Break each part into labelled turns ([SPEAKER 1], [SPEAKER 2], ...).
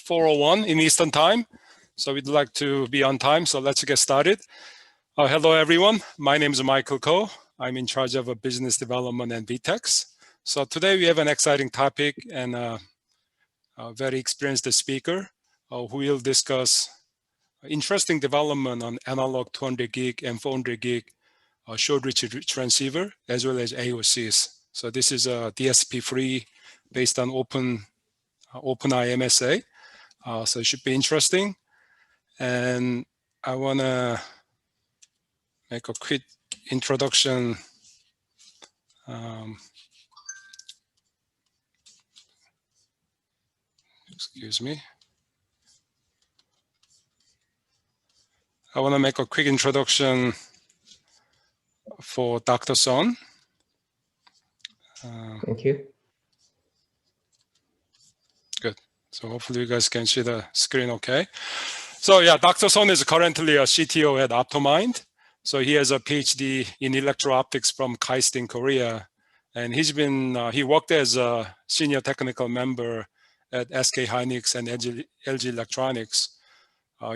[SPEAKER 1] 4:01 in Eastern Time. So we'd like to be on time, so let's get started. Hello, everyone. My name is Michael Ko. I'm in charge of business development and VTEX. So today we have an exciting topic and a very experienced speaker who will discuss interesting development on analog 200 gig and 400 gig short reach transceiver as well as AOCs. So this is a DSP-free based on open IMSA. So it should be interesting. And I want to make a quick introduction. Excuse me. I want to make a quick introduction for Dr. Son.
[SPEAKER 2] Thank you.
[SPEAKER 1] Good. So hopefully you guys can see the screen okay. So yeah, Dr. Son is currently a CTO at Optomind. So he has a PhD in electro-optics from KAIST in Korea. And he worked as a senior technical member at SK Hynix and LG Electronics.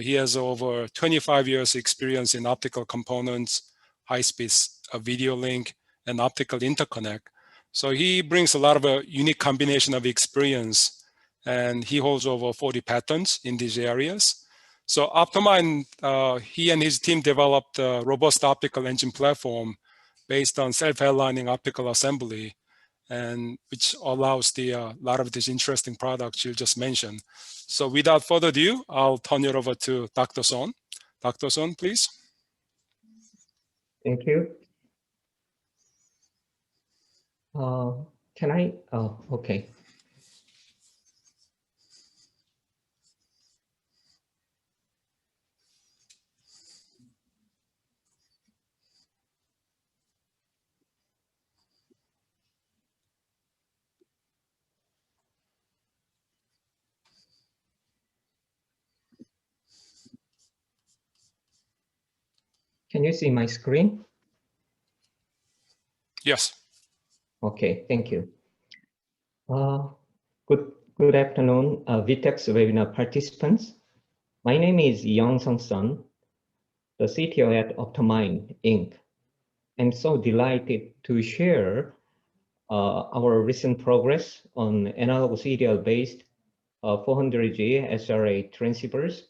[SPEAKER 1] He has over 25 years experience in optical components, high-speed video link, and optical interconnect. So he brings a lot of a unique combination of experience, and he holds over 40 patents in these areas. So Optomind, he and his team developed a robust optical engine platform based on self-aligning optical assembly, and which allows a lot of these interesting products you just mentioned. So without further ado, I'll turn it over to Dr. Son. Dr. Son, please.
[SPEAKER 2] Thank you. Can I? Oh, okay. Can you see my screen?
[SPEAKER 1] Yes.
[SPEAKER 2] Okay, thank you. Good afternoon, VTEX webinar participants. My name is Young-Sung Son, the CTO at Optomind, Inc. I'm so delighted to share our recent progress on analog serial-based 400G SRA transceivers,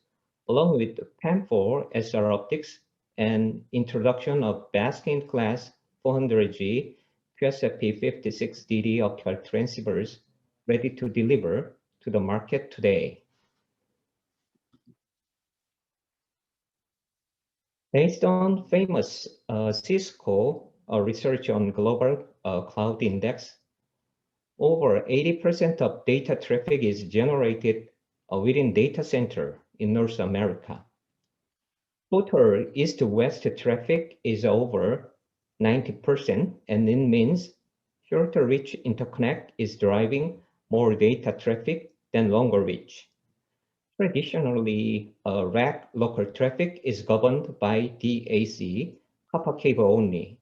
[SPEAKER 2] along with PAM4 SR optics and introduction of best-in-class 400G QSFP56DD optical transceivers ready to deliver to the market today. Based on famous Cisco research on global cloud index, over 80% of data traffic is generated within data center in North America. Total east-west traffic is over 90%, and it means shorter reach interconnect is driving more data traffic than longer reach. Traditionally, rack local traffic is governed by DAC, copper cable only.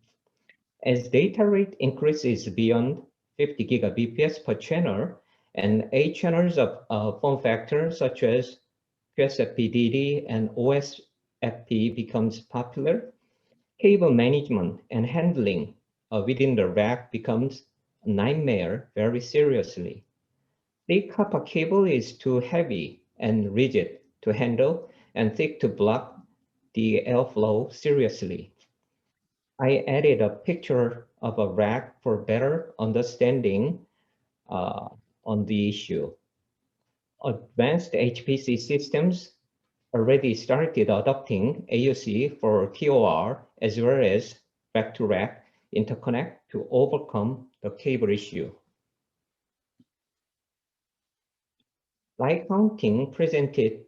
[SPEAKER 2] As data rate increases beyond 50 gigabps per channel, and 8 channels of form factor such as QSFP-DD and OSFP becomes popular, cable management and handling within the rack becomes a nightmare very seriously. Thick copper cable is too heavy and rigid to handle and thick to block the airflow seriously. I added a picture of a rack for better understanding on the issue. Advanced HPC systems already started adopting AOC for TOR as well as rack-to-rack interconnect to overcome the cable issue. Light counting presented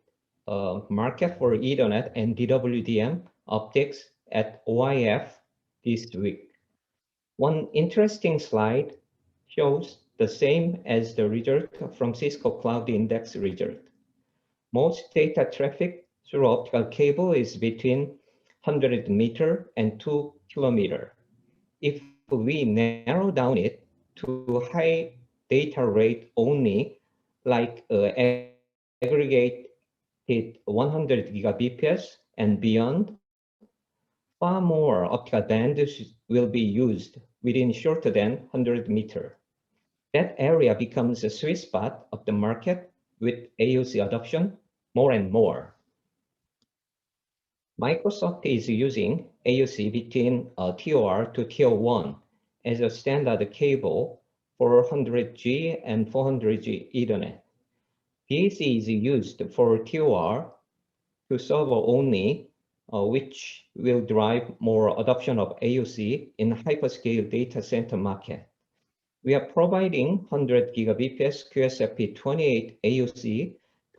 [SPEAKER 2] a market for Ethernet and DWDM optics at OIF this week. One interesting slide shows the same as the result from Cisco Cloud Index result. Most data traffic through optical cable is between 100 meter and 2 kilometer. If we narrow down it to high data rate only, like aggregated 100 gigabps and beyond, far more optical bandwidth will be used within shorter than 100 meters. That area becomes a sweet spot of the market with AOC adoption more and more. Microsoft is using AOC between TOR to TO1 as a standard cable for 100G and 400G Ethernet. DSP is used for TOR to server only, which will drive more adoption of AOC in hyperscale data center market. We are providing 100 gigabps QSFP28 AOC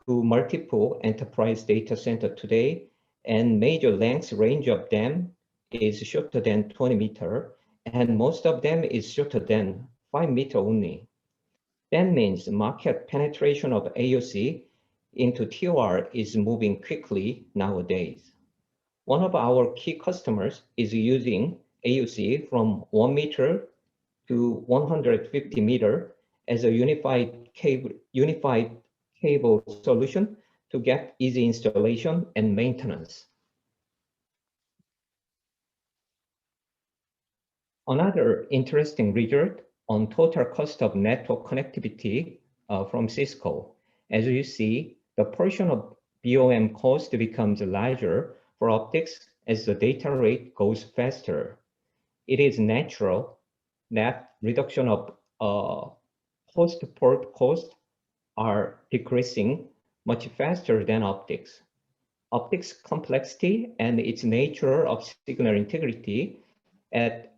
[SPEAKER 2] to multiple enterprise data center today, and major length range of them is shorter than 20 meter, and most of them is shorter than 5 meter only. That means market penetration of AOC into TOR is moving quickly nowadays. One of our key customers is using AOC from 1 meter to 150 meter as a unified cable solution to get easy installation and maintenance. Another interesting result on total cost of network connectivity from Cisco. As you see, the portion of BOM cost becomes larger for optics as the data rate goes faster. It is natural that reduction of host-port costs are decreasing much faster than optics. Optics complexity and its nature of signal integrity at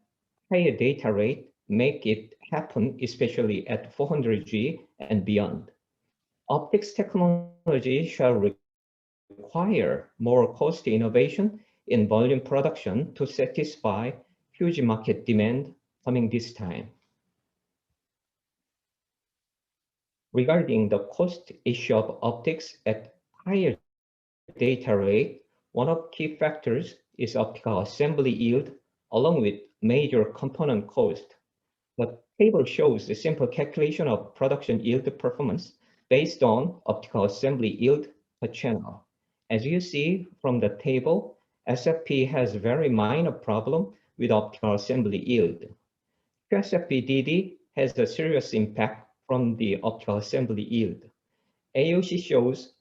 [SPEAKER 2] higher data rate make it happen, especially at 400G and beyond. Optics technology shall require more cost innovation in volume production to satisfy huge market demand coming this time. Regarding the cost issue of optics at higher data rate, one of key factors is optical assembly yield along with major component cost. The table shows the simple calculation of production yield performance based on optical assembly yield per channel. As you see from the table, SFP has very minor problem with optical assembly yield. QSFP-DD has a serious impact from the optical assembly yield. AOC shows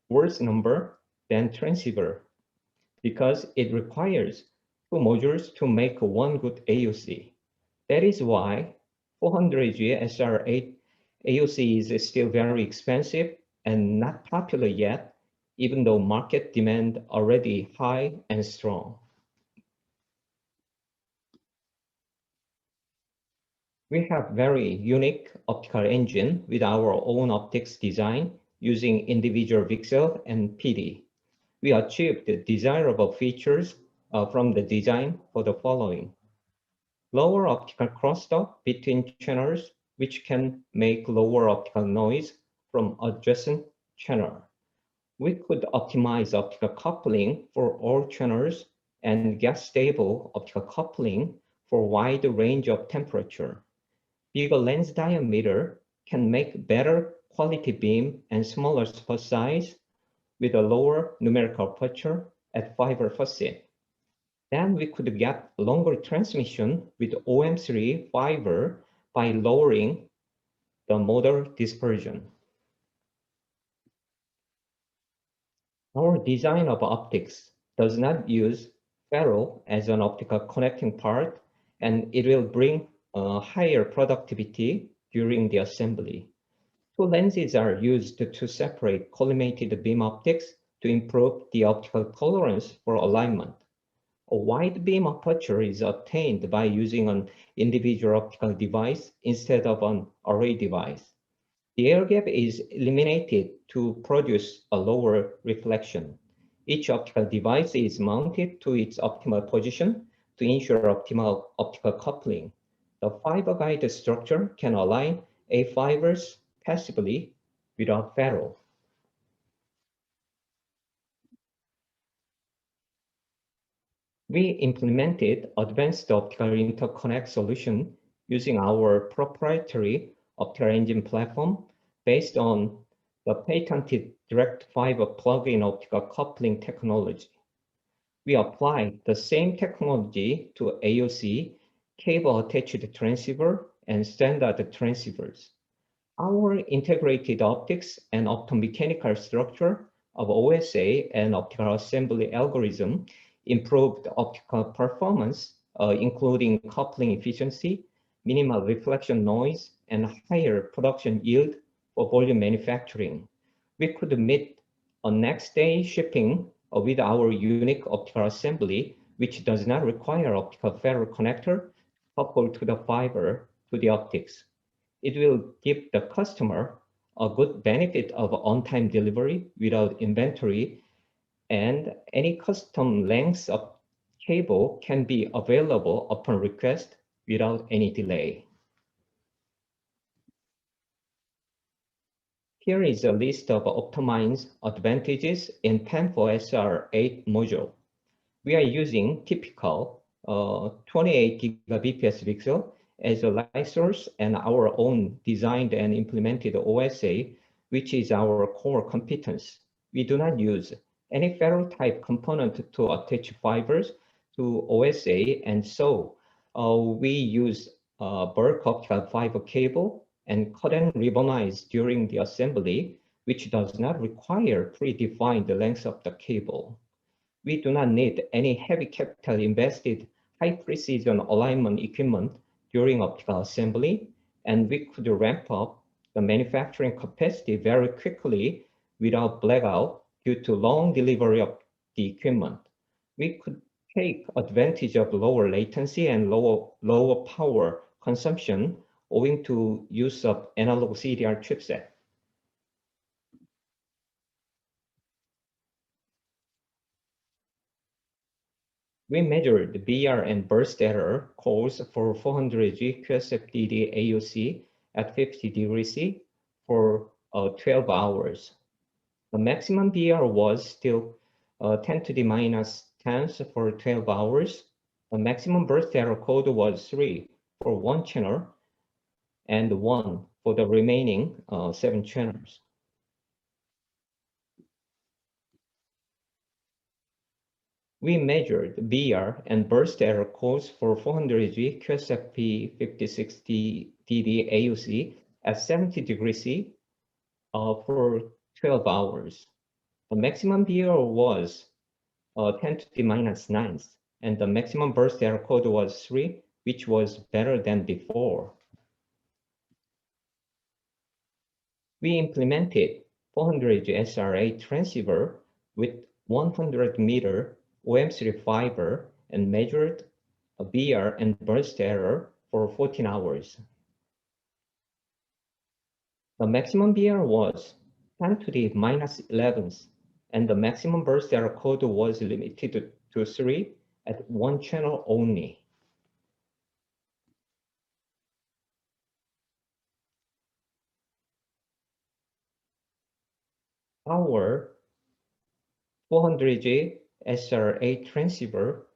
[SPEAKER 2] worse number than transceiver because it requires 2 modules to make one good AOC. That is why 400G SR8 AOC is still very expensive and not popular yet, even though market demand already high and strong. We have very unique optical engine with our own optics design using individual VCSEL and PD. We achieved the desirable features from the design for the following. Lower optical crosstalk between channels, which can make lower optical noise from adjacent channel. We could optimize optical coupling for all channels and get stable optical coupling for wide range of temperature. Bigger lens diameter can make better quality beam and smaller spot size with a lower numerical aperture at fiber facet. Then we could get longer transmission with OM3 fiber by lowering the modal dispersion. Our design of optics does not use ferro as an optical connecting part, and it will bring higher productivity during the assembly. 2 lenses are used to separate collimated beam optics to improve the optical tolerance for alignment. A wide beam aperture is obtained by using an individual optical device instead of an array device. The air gap is eliminated to produce a lower reflection. Each optical device is mounted to its optimal position to ensure optimal optical coupling. The fiber guide structure can align A fibers passively without ferro. We implemented advanced optical interconnect solution using our proprietary Optical Engine platform based on the patented direct fiber plug-in optical coupling technology. We applied the same technology to AOC, cable-attached transceiver, and standard transceivers. Our integrated optics and optomechanical structure of OSA and optical assembly algorithm improved optical performance, including coupling efficiency, minimal reflection noise, and higher production yield for volume manufacturing. We could meet a next-day shipping with our unique optical assembly, which does not require optical ferroconnector coupled to the fiber to the optics. It will give the customer a good benefit of on-time delivery without inventory, and any custom lengths of cable can be available upon request without any delay. Here is a list of Optomind's advantages in PAM4 SR8 module. We are using typical 28 gigabps VCSEL as a light source and our own designed and implemented OSA, which is our core competence. We do not use any ferro-type component to attach fibers to OSA, and so we use bulk optical fiber cable and cut and ribbonize during the assembly, which does not require predefined length of the cable. We do not need any heavy capital invested high precision alignment equipment during optical assembly, and we could ramp up the manufacturing capacity very quickly without blackout due to long delivery of the equipment. We could take advantage of lower latency and lower power consumption owing to use of analog CDR chipset. We measured the BR and burst error cores for 400G QSFP-DD AOC at 50 degrees C for 12 hours. The maximum BR was still 10 to the minus 10 for 12 hours. The maximum burst error code was 3 for one channel and 1 for the remaining 7 channels. We measured BR and burst error codes for 400G QSFP 5060DD AOC at 70 degrees C for 12 hours. The maximum BR was 10 to the minus 9, and the maximum burst error code was 3, which was better than before. We implemented 400G SR8 transceiver with 100-meter OM3 fiber and measured a BR and burst error for 14 hours. The maximum BR was 10 to the minus 11, and the maximum burst error code was limited to 3 at one channel only. Our 400G SR8 transceiver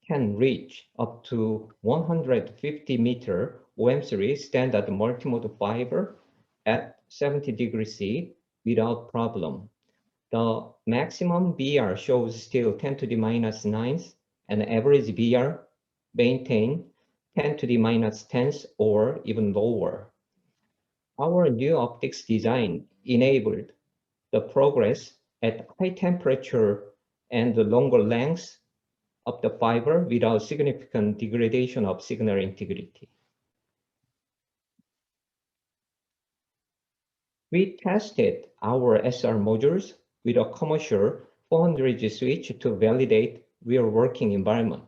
[SPEAKER 2] can reach up to 150-meter OM3 standard multimode fiber at 70 degrees C without problem. The maximum BR shows still 10 to the minus 9, and average BR maintain 10 to the minus 10 or even lower. Our new optics design enabled the progress at high temperature and the longer lengths of the fiber without significant degradation of signal integrity. We tested our SR modules with a commercial 400G switch to validate real working environment.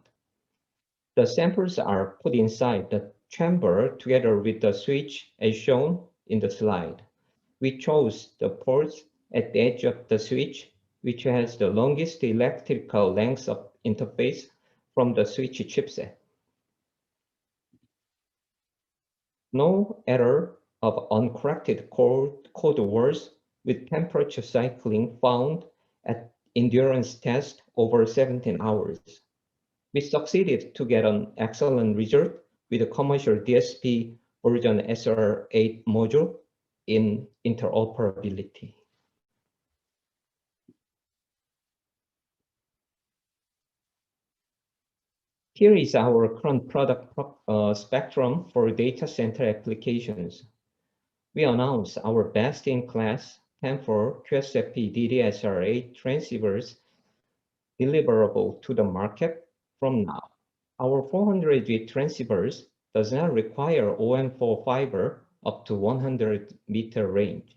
[SPEAKER 2] The samples are put inside the chamber together with the switch as shown in the slide. We chose the ports at the edge of the switch, which has the longest electrical length of interface from the switch chipset. No error of uncorrected code words with temperature cycling found at endurance test over 17 hours. We succeeded to get an excellent result with a commercial DSP version SR8 module in interoperability. Here is our current product spectrum for data center applications. We announced our best-in-class PAM4 QSFP DDSR8 transceivers deliverable to the market from now. Our 400G transceivers does not require OM4 fiber up to 100-meter range.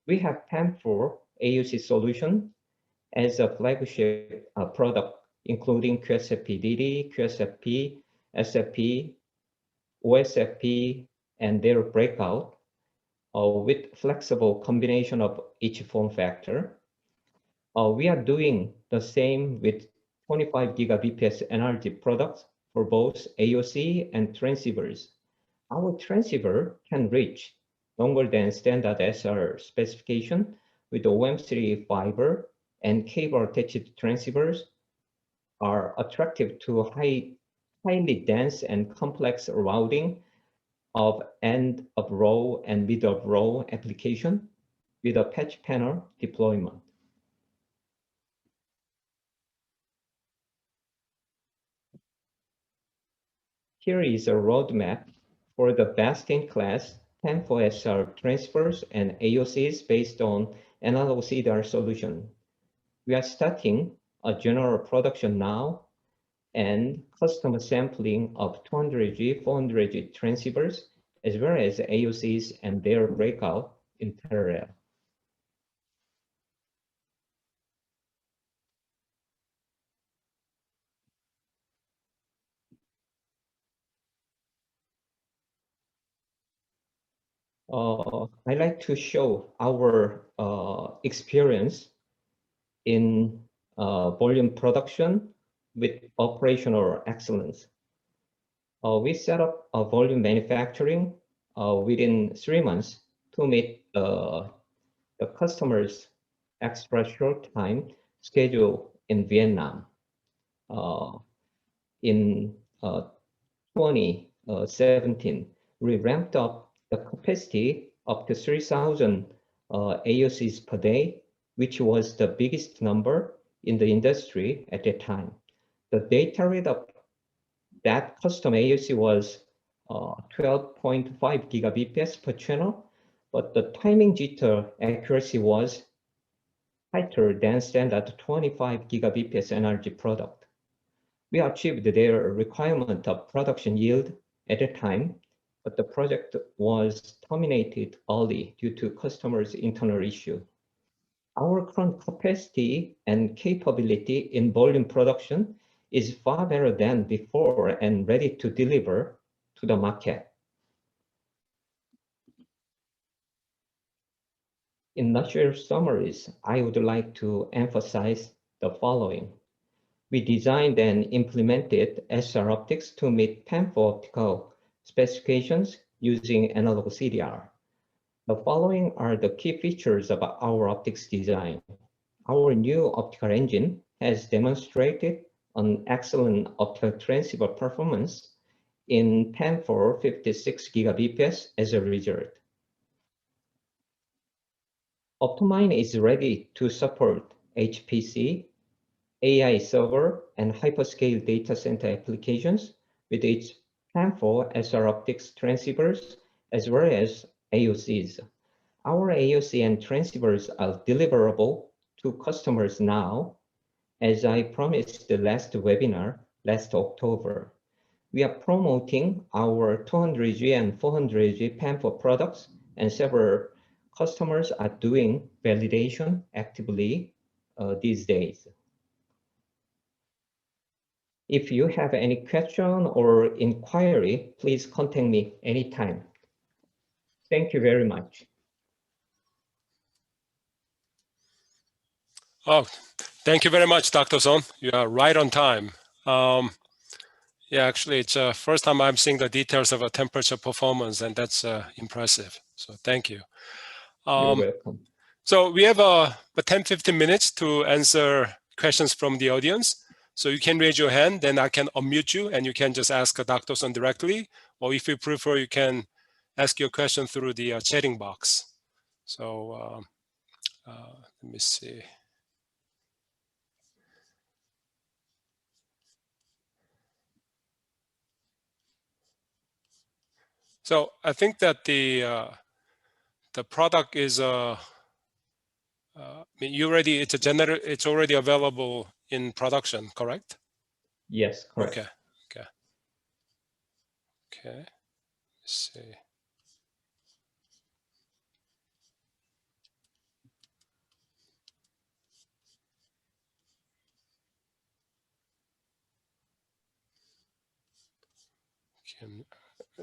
[SPEAKER 2] We have PAM4 AOC solution as a flagship product, including QSFP-DD, QSFP, SFP, OSFP, and their breakout with flexible combination of each form factor. We are doing the same with 25 gigabps NRG products for both AOC and transceivers. Our transceiver can reach longer than standard SR specification with OM3 fiber, and cable-attached transceivers are attractive to highly dense and complex routing of end of row and middle of row application with a patch panel deployment. Here is a roadmap for the best-in-class PAM4SR transceivers and AOCs based on analog CDR solution. We are starting a general production now and custom sampling of 200G, 400G transceivers, as well as AOCs and their breakout in parallel. I'd like to show our experience in volume production with operational excellence. We set up a volume manufacturing within 3 months to meet the customer's extra short time schedule in Vietnam. In 2017, we ramped up the capacity up to 3,000 AOCs per day, which was the biggest number in the industry at that time. The data rate of that custom AOC was 12.5 gigabps per channel, but the timing jitter accuracy was tighter than standard 25 gigabps NRG product. We achieved their requirement of production yield at the time, but the project was terminated early due to customers' internal issue. Our current capacity and capability in volume production is far better than before and ready to deliver to the market. In nutshell summaries, I would like to emphasize the following. We designed and implemented SR optics to meet PAM4 optical specifications using analog CDR. The following are the key features of our optics design. Our new optical engine has demonstrated an excellent optical transceiver performance in PAM4 56 gigabps as a result. Optomind is ready to support HPC, AI server, and hyperscale data center applications with its PAM4 SR optics transceivers as well as AOCs. Our AOC and transceivers are deliverable to customers now, as I promised the last webinar last October. We are promoting our 200G and 400G PAM4 products, and several customers are doing validation actively these days. If you have any question or inquiry, please contact me anytime. Thank you very much.
[SPEAKER 1] Oh, thank you very much, Dr. Son. You are right on time. Yeah, actually, it's the first time I'm seeing the details of a temperature performance, and that's impressive. So thank you.
[SPEAKER 2] You're welcome.
[SPEAKER 1] So we have 10-15 minutes to answer questions from the audience. So you can raise your hand, then I can unmute you, and you can just ask Dr. Son directly. Or if you prefer, you can ask your question through the chatting box. So let me see. So I think that the product is it's already available in production, correct?
[SPEAKER 2] Yes, correct.
[SPEAKER 1] Okay. Let's see.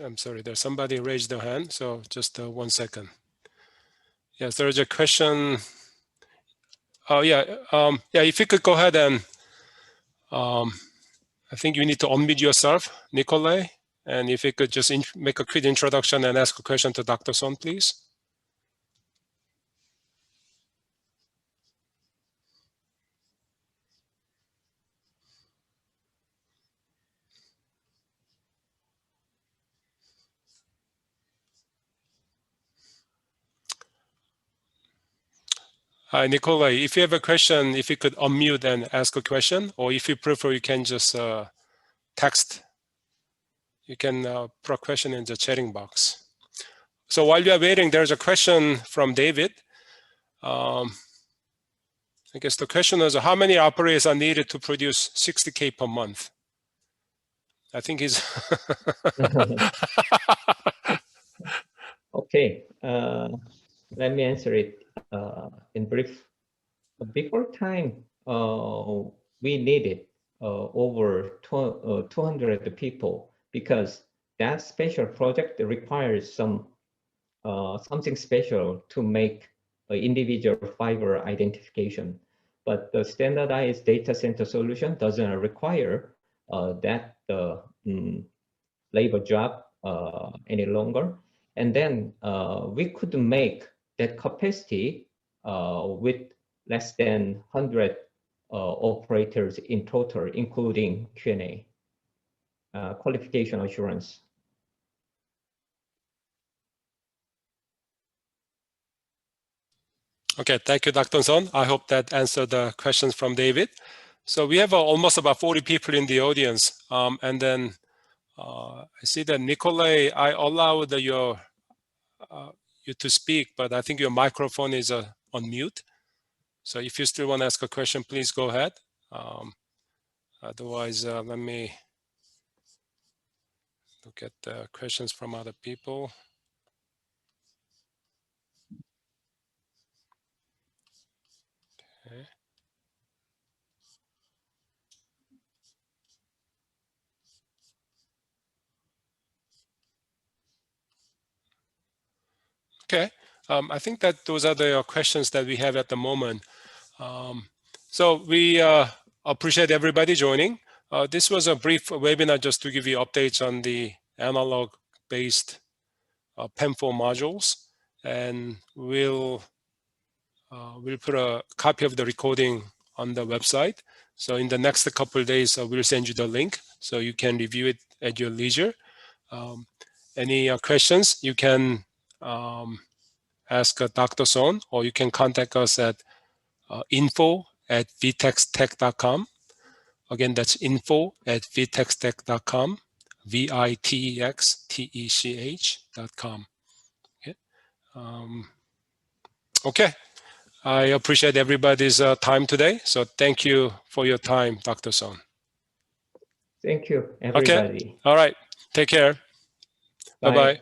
[SPEAKER 1] I'm sorry, there's somebody raised their hand, so just 1 second. Yes, there's a question. Oh yeah, if you could go ahead and I think you need to unmute yourself, Nikolai, and if you could just make a quick introduction and ask a question to Dr. Son, please. Hi, Nikolai, if you have a question, if you could unmute and ask a question, or if you prefer, you can just text. You can put a question in the chatting box. So while you are waiting, there's a question from David. I guess the question is, how many operators are needed to produce 60K per month? I think he's...
[SPEAKER 2] Okay, let me answer it in brief. Before time, we needed over 200 people because that special project requires something special to make an individual fiber identification. But the standardized data center solution doesn't require that labor job any longer. And then we could make that capacity with less than 100 operators in total, including Q&A, qualification assurance.
[SPEAKER 1] Okay, thank you, Dr. Son. I hope that answered the questions from David. So we have almost about 40 people in the audience. And then I see that Nikolai, I allowed you to speak, but I think your microphone is on mute. So if you still want to ask a question, please go ahead. Otherwise, let me look at the questions from other people. Okay. Okay, I think that those are the questions that we have at the moment. So we appreciate everybody joining. This was a brief webinar just to give you updates on the analog-based PAM4 modules, and we'll put a copy of the recording on the website. So in the next couple of days, we'll send you the link so you can review it at your leisure. Any questions, you can ask Dr. Son, or you can contact us at info@vitextech.com. Again, that's info@vitextech.com, VITEXTECH.com. Okay. Okay. I appreciate everybody's time today. So thank you for your time, Dr. Son.
[SPEAKER 2] Thank you, everybody.
[SPEAKER 1] Okay. All right. Take care. Bye-bye.